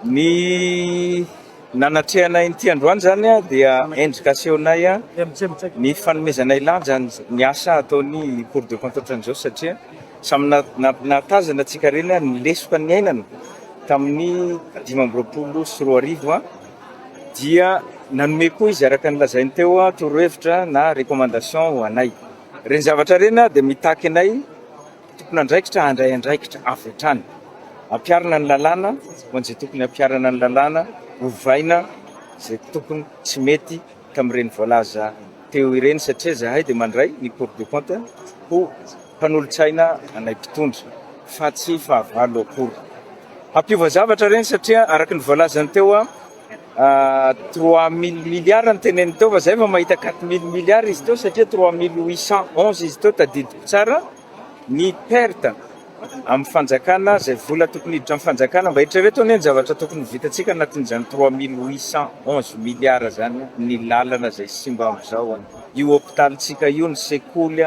Ny nanatrehanay ity androany zany a dia endrika asehonay a ny fanomezanay lanja ny asa ataony cour de compte ohatran'izao satria samy natazana antsika reny a nilesoka ny ainana tamin'ny 2024 a dia nanome koa izy araka ny lazainy teo a torohevitra na recommandation ho anay. Reny zavatra reny a dia mitaky anay tokony andraikitra handray andraikitra avy hatrany. Ampiarana ny lalàna ho an'izay tokony ampiarana ny lalàna, ovaina izay tokony tsy mety tamin'ireny voalaza teo ireny satria zahay dia mandray ny cour de compte ho mpanolontsaina anay mpitondra fa tsy fahavalo akory. Hampiova zavatra reny satria araka ny voalazany teo a 3000 milliards ny teneny teo fa zay fa mahita 4000 milliards izy teo satria 3811 izy teo tadidiko tsara ny perte amin'ny fanjakana zay vola tokony hiditra amin'ny fanjakana mba hitrereto ny zavatra tokony vitantsika anatin'izany 3811 milliards zany ny lalana zay simba amin'izao. Io hôpitalitsika io, ny sekoly,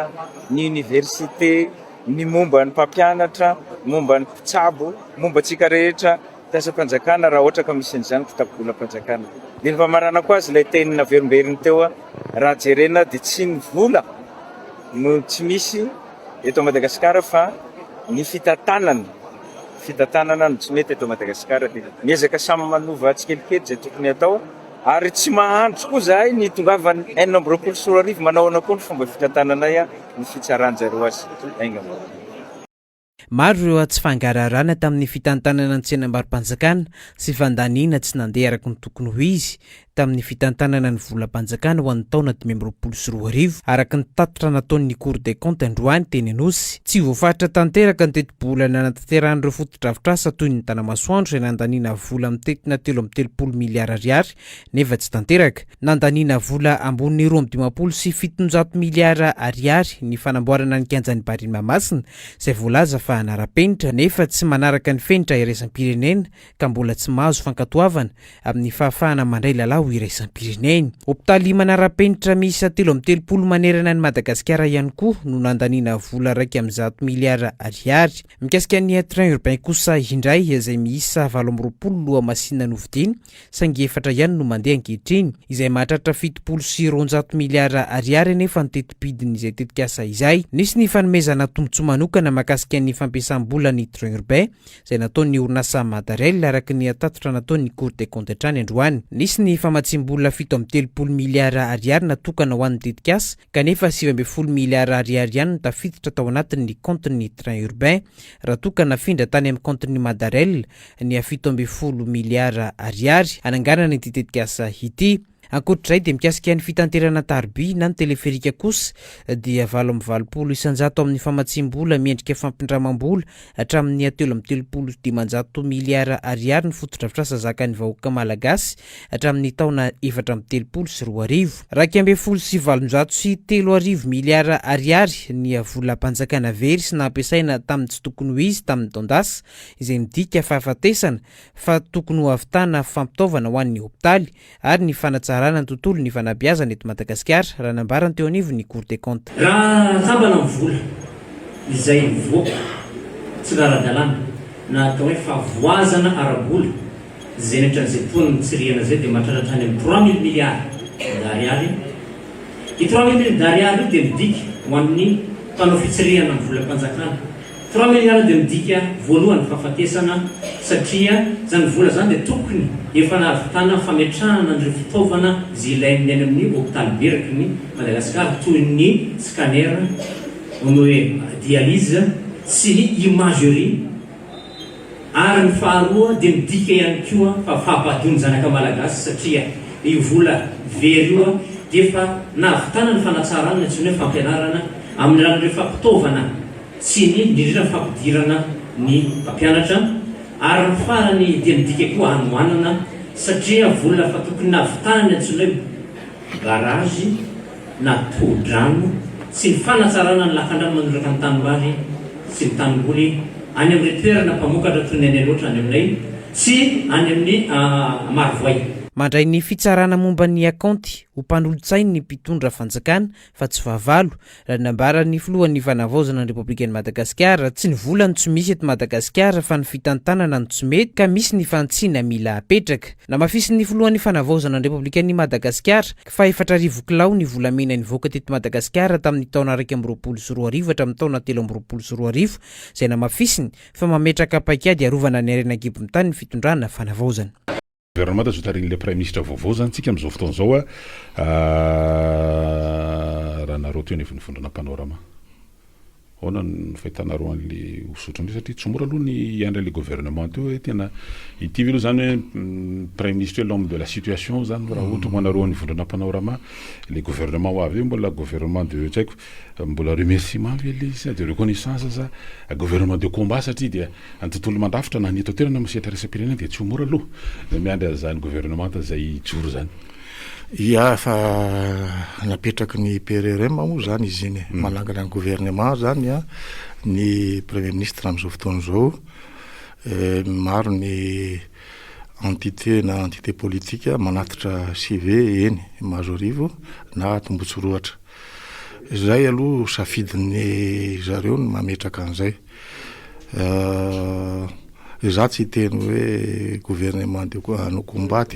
ny université, ny momba ny mpampianatra, momba ny mpitsabo, momba antsika rehetra tasam-panjakana raha ohatra ka misy an'izany kitapobola mpanjakana. Dia ny famarana koa azy ilay tenina verimberiny teo a raha jerena dia tsy ny vola no tsy misy eto Madagasikara fa ny fitantanana no tsy mety eto Madagasikara. Dia miezaka samy manova tsikelikely zay tokony atao ary tsy mahandro koa zahay ny tongavany 2024 manao koa ny fomba fitantananay a ny fitsaranjareo azy ainga. Maro ireo tsy fangararana tamin'ny fitantanana ny tsenam-barim-panjakana sy fandaniana tsy nandeha araka ny tokony ho izy tamin'ny fitantanana ny volam-panjakana ho an'ny taona 2024 araka ny tatitra nataon'ny cour des comptes androany teny Anosy. Tsy voafaritra tanteraka ny teti-bolana natanteran'ireo foto-drafitr'asa toy ny tanamasoandro izay nandaniana vola amin'ny tetina 330 miliara ariary nefa tsy tanteraka. Nandaniana vola ambony 220 sy 700 miliara ariary ny fanamboarana ny kianjan'ny Bariny Mahamasina izay voalaza fa anara-penitra nefa tsy manaraka ny fenitra iraisam-pirenena ka mbola tsy mahazo fankatoavana amin'ny fahafahana mandray lalao iraisam-pirenena. Hôpitaly manara-penitra miisa 330 manerana ny Madagasikara ihany koa no nandaniana vola 100 miliara ariary. Mikasika ny train urbain kosa indray izay miisa 20 loha masina novidiana saingy 4 ihany no mandeha ankehitriny izay mahatratra 70 sy 200 miliara ariary nefa ny tetipidiny izay tetikasa izay. Nisy ny fanomezana tombotsoa manokana makasika ny fampiasam-bola ny train urbain izay nataon'ny orinasa Madarel araka ny tatitra nataon'ny cour des comptes hatrany androany. Nisy ny famatsim-bola 730 miliara ariary natokana ho an'ny tetikasa kanefa 9 miliara ariary ihany no tafiditra tao anatin'ny compte-ny train urbain raha tokana findra tany amin'ny compte-ny Madarel ny 7 miliara ariary ananganana ity tetikasa ity. Ankoatr'izay dia mikasika ny fitanterana tarby na ny teleferika kosa dia 20 isanjato amin'ny famatsim-bola miendrika fampindramam-bola hatramin'ny 330 miliara ariary ny foto-drafitr'asa zakan'ny vahoaka malagasy hatramin'ny taona 430 raha 270 sy 3 miliara ariary ny volam-panjakana very sy nampiasaina tamin'ny tsy tokony ho izy tamin'ny taondasa izay midika fahafatesana fa tokony ho ahavitana fampitaovana ho an'ny hôpitaly ary ny fanatsarana ny tontolo ny fanabeazana eto Madagasikara raha nambarany teo anivon'ny cour des comptes. Raha tambana ny vola izay mivoaka tsy lara-dalàna na atao hoe favoazana ara-bola izay netran'izay toany tsirihana zay dia mahatratra any amin'ny 3000 milliards d'ariary. I 3000 milliards d'ariary io dia midika ho an'ny mpanao fitsirihana ny volam-panjakana. 3 milliards dia midika voalohany fahafatesana satria zany vola zany dia tokony efa nahavitana fametrahana an'ireo fitaovana izay ilain'ny any amin'ny hôpitaly beraky ny Madagasikara toy ny scanner, hoe dialyse sy ny imagerie. Ary ny faharoa dia midika ihany koa fa fahampadony zanaka malagasy satria io vola very io dia efa nahavitana ny fanatsarana tsy hoe fampianarana amin'ny alalan'ireo fampitaovana sy ny indrindra fampidirana ny mpampianatra. Ary ny farany dia midika koa hanoanana satria vola fa tokony nahavitana ny antsoina hoe garage na tao-drano sy ny fanatsarana ny lakan-drano manoraka ny tanimbary sy ny tanimboly any amin'ny toerana mpamokatra toy ny any loatra any aminay sy any amin'ny Marivoay. mandray ny fitsarana momba ny akaonty ho mpanolotsainy ny mpitondra fanjakana fa tsy vahavalo raha nambarany filohan'ny fanavaozana ny repoblikan'i Madagasikara tsy ny volany tsy misy eto Madagasikara fa ny fitantanana ny tsy mety ka misy ny fantsiana mila apetraka namafisy ny filohan'ny fanavaozana ny repoblikan'i Madagasikara fa 4 kilao ny volamena nivoaka teto Madagasikara tamin'ny taona 2024 hatramin'ny taona 2024 izay namafisiny fa mametraka paikady arovana ny aren'Ankibon'tany ny fitondrana fanavaozana. Gouvernement zao tarin'ilay Premier ministre vaovao zany tsika amin'izao fotoana zao raha nareo teo nifindra panorama ona ny fahitanareo an'le osotra ndray satria tsy mora aloha ny andran'le gouvernement teo hoe tena ity aloha zany hoe Premier ministre l'homme de la situation zany raha ohatra moanareo nivondrana panorama le gouvernement ho avy mbola gouvernement de tsaiko mbola remerciement ve le de reconnaissance za gouvernement de combat satria dia ny tontolo mandrafitra na ny eto toerana masiatra resam-pirenena dia tsy mora aloha miandry azany gouvernement zay joro zany. Ia fa napetraky ny PRRM moa zany izy iny manangana ny gouvernement zany ny premier ministre amin'izao fotoana zao maro ny entité na entité politique manatitra CV eny Mazorivo na Tombotsoroatra zay aloha safidiny zareo ny mametraka an'izay za tsy teny hoe gouvernement de no combat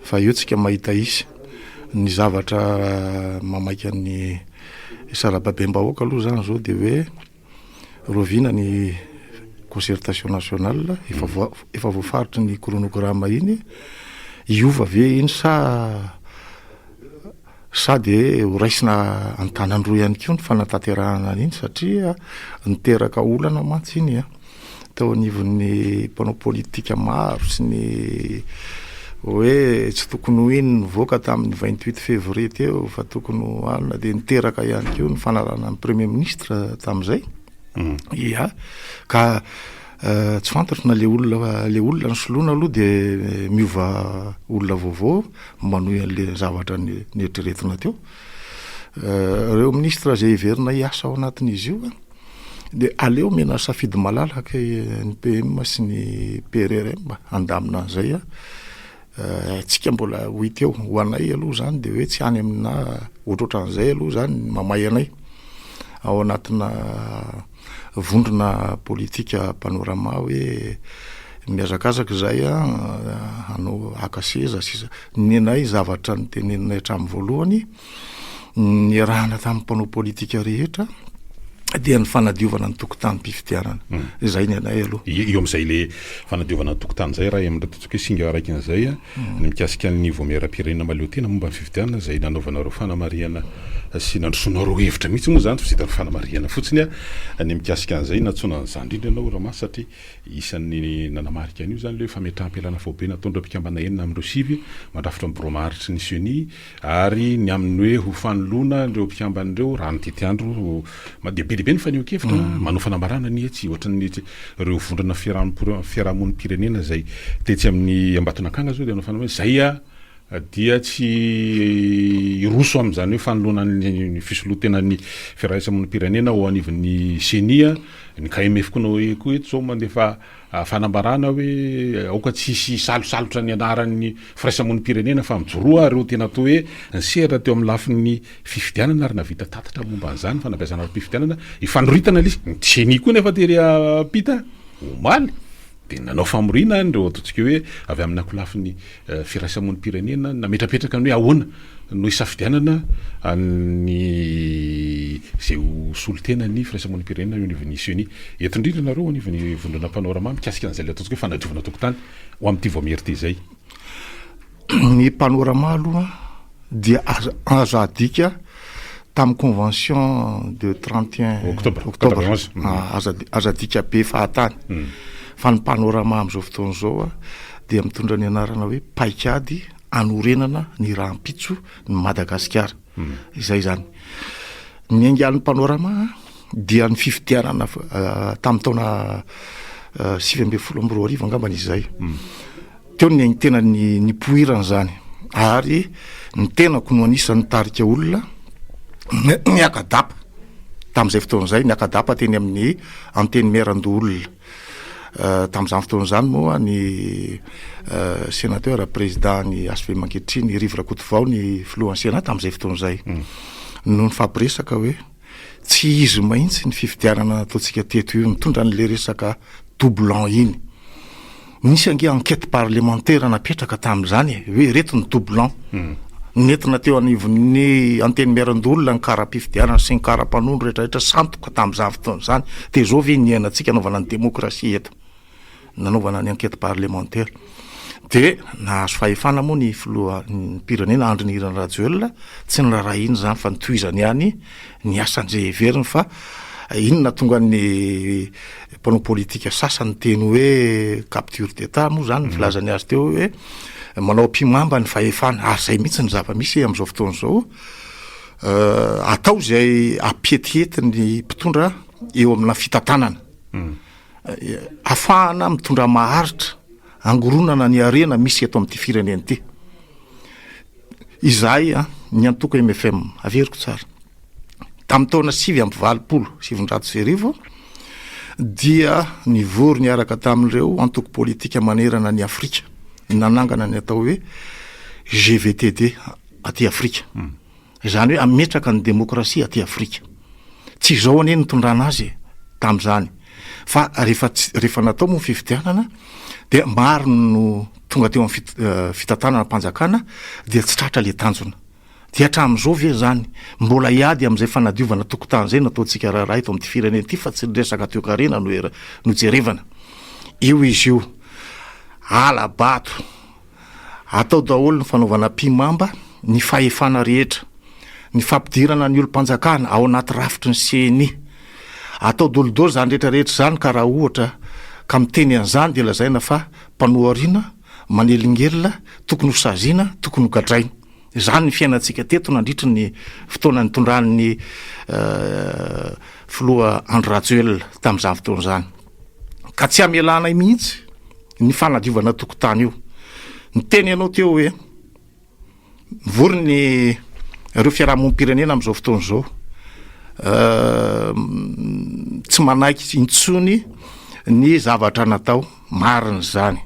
fa io tsika mahita isy ny zavatra mamaika ny sarababem-bahoaka aloha zany zao de hoe rovina ny concertation nationale efa voafaritry ny chronogramme iny iova ve iny sa de ho raisina antanandroa ihany koa ny fanatanterahana iny satria niteraka olana mantsy iny tao anivon'ny mpanao politika maro sy ny hoe tsy tokony ho iny nivoaka tamin'ny 28 février teo fa tokony alina de niteraka ihany koa ny fanarana ny premier ministre tamin'izay ia ka tsy fantatro na le olona ny soloana aloha de miova olona vaovao manohy an'le zavatra nieritreretina teo reo ministre zay iverina hiasa ao anatin'izy io de aleo mena safidy malalaka ny PM sy ny PRRM andamina an'izay tsika mbola hoiteo ho anay aloha zany de hoe tsy any amina ohatrohatran'izay aloha zany mamay anay ao anatina vondrona politika panorama hoe miazakazaka zay anao akaseza sisa ny anay zavatra ny teneninay hatramin'ny voalohany ny rahana tamin'ny mpanao politika rehetra dia ny fanadiovana ny tokotany mpifidianana zay ny anay aloha io am'izay le fanadiovana ny tokotany zay raha am'ratotsoka singa raiky an'izay ny mikasika ny voamera-pirenena maleo tena momba ny fifidianana zay nanaovanareo fanamariana sy nandrosonareo hevitra mihitsy moa zany fosita ny fanamariana fotsiny ny mikasika an'izay natsona n'izany indrindra anao raha masy satria isan'ny nanamarika an'io zany le fametram-pialana fobe natondra mpikambana enina am'ireo sivy mandrafitra ny bromaritry ny sioni ary ny amin'ny hoe ho fanoloana ireo mpikamban'ireo raha nytety andro be ny faneo-kevitra manao fanamarana ny tsy ohatran'ny reo vondrana fiarahamon'ny pirenena zay tetsy amin'ny ambatonakanga zao de anao fanamana zay dia tsy roso am'izany hoe fanoloana ny fisolotenan'ny fiarahamon'ny pirenena ao anivon'ny senia ny KMF koa hoe koa eto zao mandefa fanambarana hoe aoka tsisy salosalotra ny anaran'ny firaisamon'ny pirenena fa mijoroa reo tena atao hoe nserra teo amin'ny lafin'ny fifidianana ary navita tatatra momba an'izany fanampiasana fifidianana ifanoritana le senia koa nefa tery apita omaly de nanao famorina ndreo ataontsika hoe avy amin'ny akolafin'ny firaisamon'ny pirenena nametrapetraka ny hoe ahoana no isafidianana ny zay solotena ny firaisamon'ny pirenena io anivon'ny sioni eto indrindra nareo anivon'ny vondrana panorama mikasika an'izay le ataontsika hoe fanadiovana tokotany ho amin'ity voamierity zay ny panorama aloha dia azo adika tamin'ny convention de 31 octobre azo adika be fahatany fa ny panorama am'izao fotoana zao dia mitondra ny anarana hoe paikady anorenana ny rahampitso ny Madagasikara izay zany ny angalin'ny panorama dia ny fifidianana tamin'ny taona 2024 angambany izy zay teo ny tena ny poirana zany ary ny tenako no anisan'ny tarika olona ny akadapa tamin'izay fotoana zay ny akadapa teny amin'ny anteny merandoolona Tamin'izany fotoan'izany moa ny sénateur président ny HV Manketriny ny Rive Rakotovao ny filohan'ny Sénat tamin'izay fotoan'izay no nifampiresaka hoe tsy izy mahitsy ny fifidianana ataontsika teto io mitondra n'le resaka doublon iny. Misy ange enquête parlementaire napetraka tamin'izany hoe reto ny doublon nentina teo anivon'ny anteny miarandolona ny kara-pifidianana sy ny kara-panondro rehetrarehetra santoka tamin'izany fotoan'izany de zao ve ny ainantsika anaovana ny démocratie eto nanaovana ny enquête parlementaire. De nahazo fahefana moa ny filoha ny pirenena Andry Nirina Rajoelina tsy ny raha iny zany fa nitohizany ihany ny asan'izay heveriny fa inona tonga ny mpanao politika sasany teny hoe capture d'état moa zany ny filazany azy teo hoe manao mpimamba ny fahefana ary zay mihitsy ny zava-misy am'izao fotoan'izao atao zay apietiety ny mpitondra eo amina fitantanana afahana mitondra maharitra angoronana ny arena misy eto amin'ity firenena ity. Izahay ny antoko MFM averiko tsara tamin'ny taona 720 dia nivory niaraka tamin'ireo antoko politika manerana ny Afrika nanangana ny atao hoe GVTD aty Afrika. Zany hoe ametraka ny demokrasia aty Afrika. Tsy zao ane nitondrana azy tamin'izany fa rehefa natao moa fifidianana de maro no tonga teo amin'ny fitantanana mpanjakana dia tsy tratra le tanjona. Dia hatramin'izao ve zany mbola iady amin'izay fanadiovana tokotany zay nataontsika raharaha eto amin'ity firenena ity fa tsy resaka toekarena no jerevana. Io izy io alabato atao daholo ny fanaovana mpimamba ny fahefana rehetra ny fampidirana ny olo-mpanjakana ao anaty rafitry ny CNI atao dolodolo zany rehetrarehetra zany ka raha ohatra ka miteny an'izany de lazaina fa mpanoariana manelingelina tokony ho saziana tokony ho gadraina. Zany ny fiainantsika teto nandritry ny fotoana nitondrany filoha Andry Rajoelina tamin'izany fotoan'izany ka tsy amelanay mihitsy ny fanadiovana tokotany io. Ny teny ianao teo hoe mivory ny ireo fiarahamonim-pirenena amin'izao fotoan'izao tsy manaiky intsony ny zavatra natao marina zany.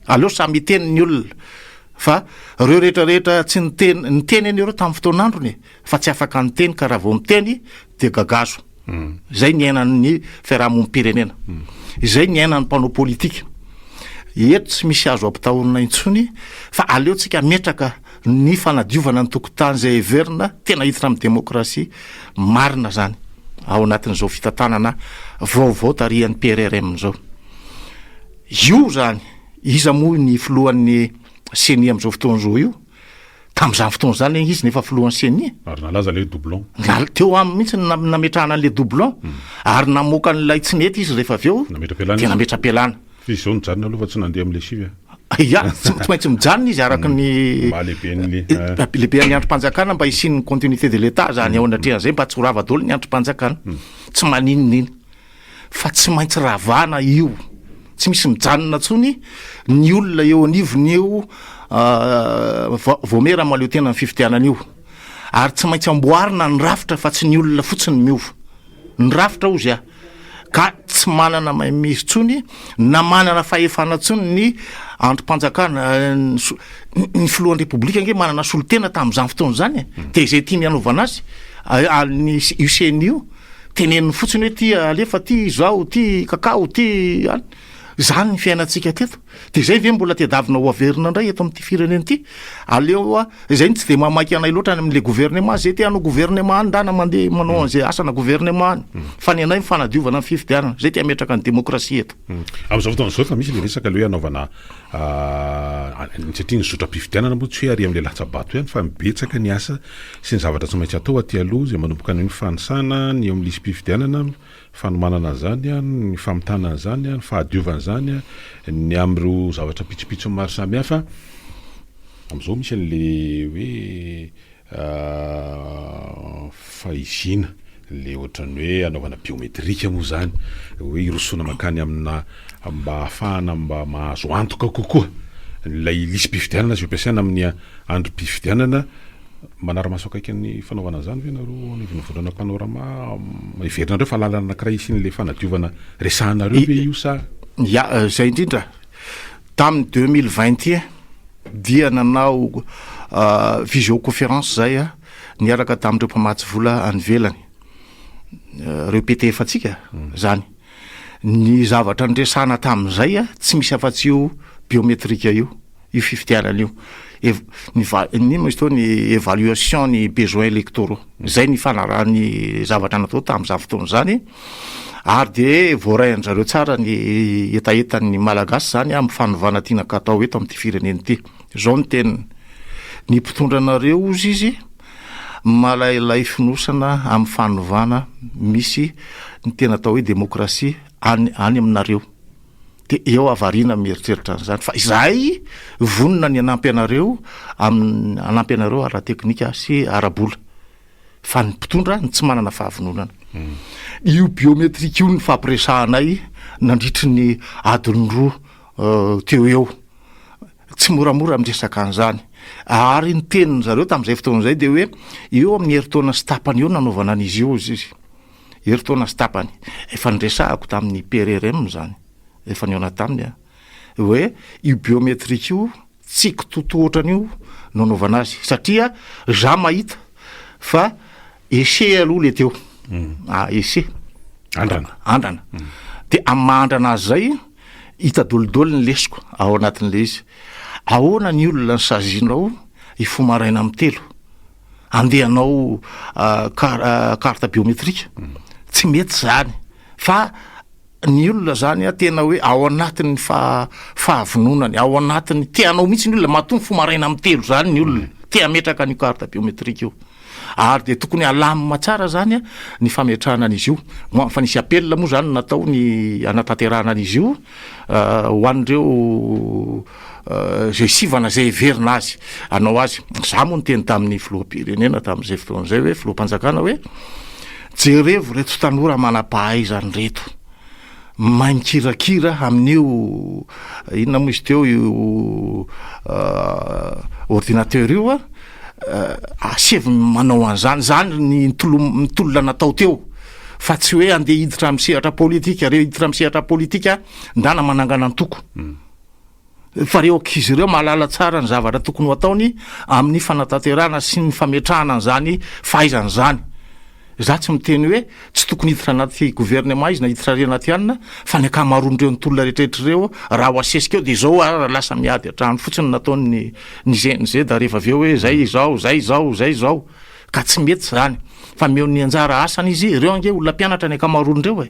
Aleo samy teny ny olona fa reo rehetrarehetra tsy ny teny an'ireo tamin'ny fotoan'androny fa tsy afaka ny teny ka raha vao miteny de gagazo. Zay ny ainan'ny fiarahamonim-pirenena. Izay ny ainan'ny mpanao politika. Eto tsy misy azo ampitahorina intsony fa aleotsika metraka ny fanadiovana ny tokotany zay heverina tena hiditra amin'ny demokrasia marina zany ao anatin'izao fitantanana vaovao tarihan'ny PRRM zao. Io zany iza moa ny filohan'ny CENI amin'izao fotoan'izao io tamin'izany fotoan'izany izy nefa filohan'ny CENI ary nalaza le doublon teo aminy mihitsy nametrahana an'le doublon ary namoaka n'ilay tsy nety izy rehefa avy eo dia nametra-pialana. Izy zao nijanona aloha fa tsy nandeha amin'le sivy ya tsy maintsy mijanona izy araka ny lehibe ny androm-panjakana mba isiany continuité de l'état zany ao anatrehan'izay mba tsy ho rava daholo ny androm-panjakana tsy maninoniny fa tsy maintsy ravana io tsy misy mijanona tsony ny olona eo anivony eo voamera maleo tena ny fifidianana io ary tsy maintsy amboarina ny rafitra fa tsy ny olona fotsiny miova ny rafitra ozy ka tsy manana mahamizy tsony na manana fahefana tsony ny androm-panjakana ny filohan'ny repoblika nge manana solotena tamin'izany fotoana zany de izay tia ny anaovana azy ny UCN io teneniny fotsiny hoe ty alefa ty zao ty kakao ty zany ny fiainantsika teto de zay ve mbola tiadavina ho averina indray eto amin'ity firenena ity aleo zay tsy de mamaky anay loatra any amin'le gouvernement zay te ano gouvernement andana mandeha manao an'izay asana gouvernement fa ny anay mifanadiovana ny fifidianana zay te ametraka ny demokrasia eto amin'izao fotoan'izao fa misy le resaka le hoe anaovana satria ny zotra-pifidianana moa tsy hoe ary amin'le latsabato ihany fa mibetsaka ny asa sy ny zavatra tsy maintsy atao aty aloha zay manomboka ny fanisana ny eo amin'lisy mpifidianana fanomanana zany ny famitana zany ny fahadiovana zany ny am'ireo zavatra pitsopitso maro samy hafa am'izao misy an'le hoe fahizina le ohatrany hoe anaovana biometrika moa zany hoe irosona makany amina mba ahafahana mba mahazo antoka kokoa lay lisy mpifidianana zy ampiasaina amin'ny andro mpifidianana manara-maso akaiky ny fanaovana zany ve nareo ny vinavolana panorama iverinareo fa lalana anankiray isiny le fanadiovana resahanareo ve io sa ya zay indrindra tamin'ny 2021 dia nanao visioconférence zay a niaraka tamin'ireo mpamatsy vola anyvelany reo PT fatsika zany ny zavatra nresana tamin'izay a tsy misy afa-tsy io biometrika io fifidianana io ny mozy to ny évaluation ny besoins électoraux zay ny fanarahany zavatra natao tamin'izany fotoana zany ary de voarayan'zareo tsara ny etaetan'ny malagasy zany amin'ny fanovana tianaka atao eto amin'ity fireneny ity zao ny teniny ny mpitondranareo ozy izy malailay finosana amin'ny fanovana misy ny tena atao hoe demokrasia any aminareo de eo avarina mieritreritra an'izany fa izay vonona ny anampy anareo anampy anareo ara-teknika sy arabola fa ny mpitondra ny tsy manana fahavononana io biometrika io ny fampiresahanay nandritry ny adiny roa teo eo tsy moramora amresaka an'izany ary ny teniny zareo tamin'izay fotoan'izay de hoe eo amin'ny heritaona sy tapany eo nanaovana an'izy io izy heritaona sy tapany efa nresahako tamin'ny PRRM zany efa niona taminy hoe io biometrika io tsy kitotohatran'io nanaovana azy satria za mahita fa ese aloha le teo ese andrana de amahandrana azy zay hitadolidolo ny lesiko ao anatin'le izy ahoana ny olona ny sazinao ifomaraina amin'ny telo andehanao carte biometrika tsy mety zany fa ny olona zany a tena hoe ao anatin'ny fahavononany ao anatin'ny teanao mihitsy ny olona mahatonga fomaraina amin'ny telo zany ny olona te ametraka ny carte biometrika io ary de tokony alamina tsara zany a ny fametrahana an'izy io fa nisy apelina moa zany natao ny anatanterahana an'izy io ho an'ireo zay sivana zay verina azy anao azy za moa ny teny tamin'ny filoham-pirenena tamin'izay fotoan'izay hoe filoham-panjakana hoe jerevo reto tanora manam-pahaizany reto mankirakira amin'io inona moa izy teo io ordinateur io a asevy manao an'izany zany ny mitolona natao teo fa tsy hoe andeha hiditra amin'ny sehatra politika reo hiditra amin'ny sehatra politika ndana manangana antoko fa reo akizy ireo mahalala tsara ny zavatra tokony ho ataony amin'ny fanatanterahana sy ny fametrahana an'izany fahaizany zany za tsy miteny hoe tsy tokony hiditra anaty gouvernement izy na hiditra re anaty anina fa ny akamaron'ireo ny tolona rehetrarehetrareo raha ho asesika eo de zao lasa miady hatrany fotsiny nataony ny GNZ da rehefa aveo hoe zay zao ka tsy mety zany fa meo ny anjara asany izy ireo ange olona mpianatra ny akamaron'ireo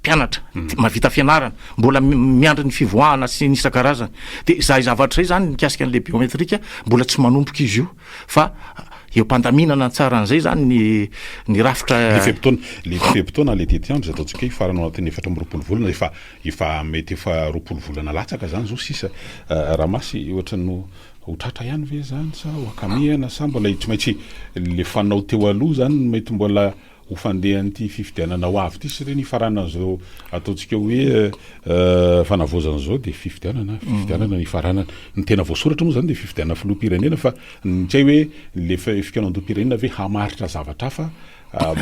mpianatra mavita fianarana mbola miandry ny fivoahana sy ny isan-karazany de zay zavatra zay zany mikasika an'le biometrika mbola tsy manompoka izy io fa eo mpandaminana tsara an'izay zany ny rafitra le fepitona le tetiandro zay ataontsika hifarana anatin'ny 4 volana efa mety efa 20 volana latsaka zany zao sisa raha masy ohatra no hotratra ihany ve zany sa hoakamihana sa mbola tsy maintsy le fanao teo aloha zany mety mbola ho fandehan'ity fifidianana ho avy ty sy reny hifarana zao ataontsika hoe fanavozana zao de fifidianana ny faranana ny tena voasoratra moa zany de fifidianana filoham-pirenena fa tsy hay hoe le fikanandom-pirenena ve hamaritra zavatra hafa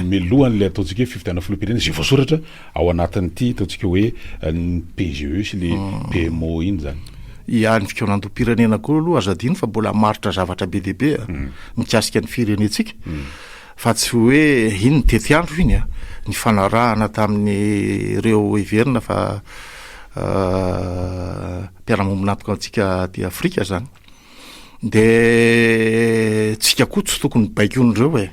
melohan'le ataontsika hoe fifidianana filoham-pirenena zay voasoratra ao anatin'ity ataontsika hoe ny PGE sy le PMO iny zany ny fikanandom-pirenena koa aloha azadiny fa mbola maritra zavatra be deaibe mikasika ny firenetsika fa tsy hoe iny ny tetiandro iny ny fanarahana tamin'ny reo iverina fa mpiara-mombonapika antsika ty Afrika zany de tsika koa tsy tokony baikon'ireo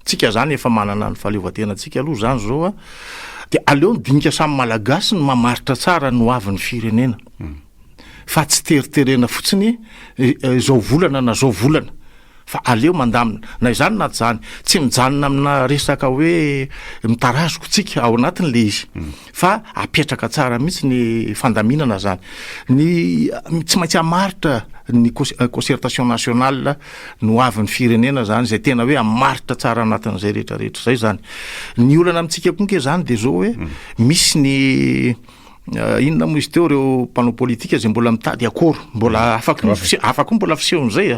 tsika zany efa manana ny fahaleovan-tenantsika aloha zany zao de aleo nydinika samy malagasy no mamaritra tsara no avin'ny firenena fa tsy teriterena fotsiny zao volana na zao volana fa aleo mandamina na izany naty zany tsy mijanona amina resaka hoe mitarazoko tsika ao anatiny le izy fa apetraka tsara mihitsy ny fandaminana zany tsy maintsy amaritra ny concertation nationale no avin'ny firenena zany zay tena hoe amaritra tsara anatin'izay rehetrarehetra zay zany ny olana amintsika konke zany de zao hoe misy ny inona moa izy teo reo mpanao politika zay mbola mitady akoro mbola afaka mbola fisehon'izay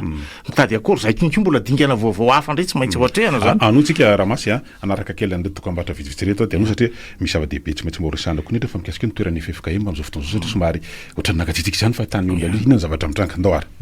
mitady akoro zay konko mbola dingana vaovao hafa ndray tsy maintsy ohatrehana zany anotsika ramasy anaraka kely an'le dokam-barotra vitsivitsy reto de ano satria misy zava-dehibe tsy maintsy morisana koa netra fa mikasika ny toerana efefaka iny am'izao fotoana zao satria somary ohatrany nakatsitsiky zany fa tany olona aloha inona ny zavatra mitrankandao ary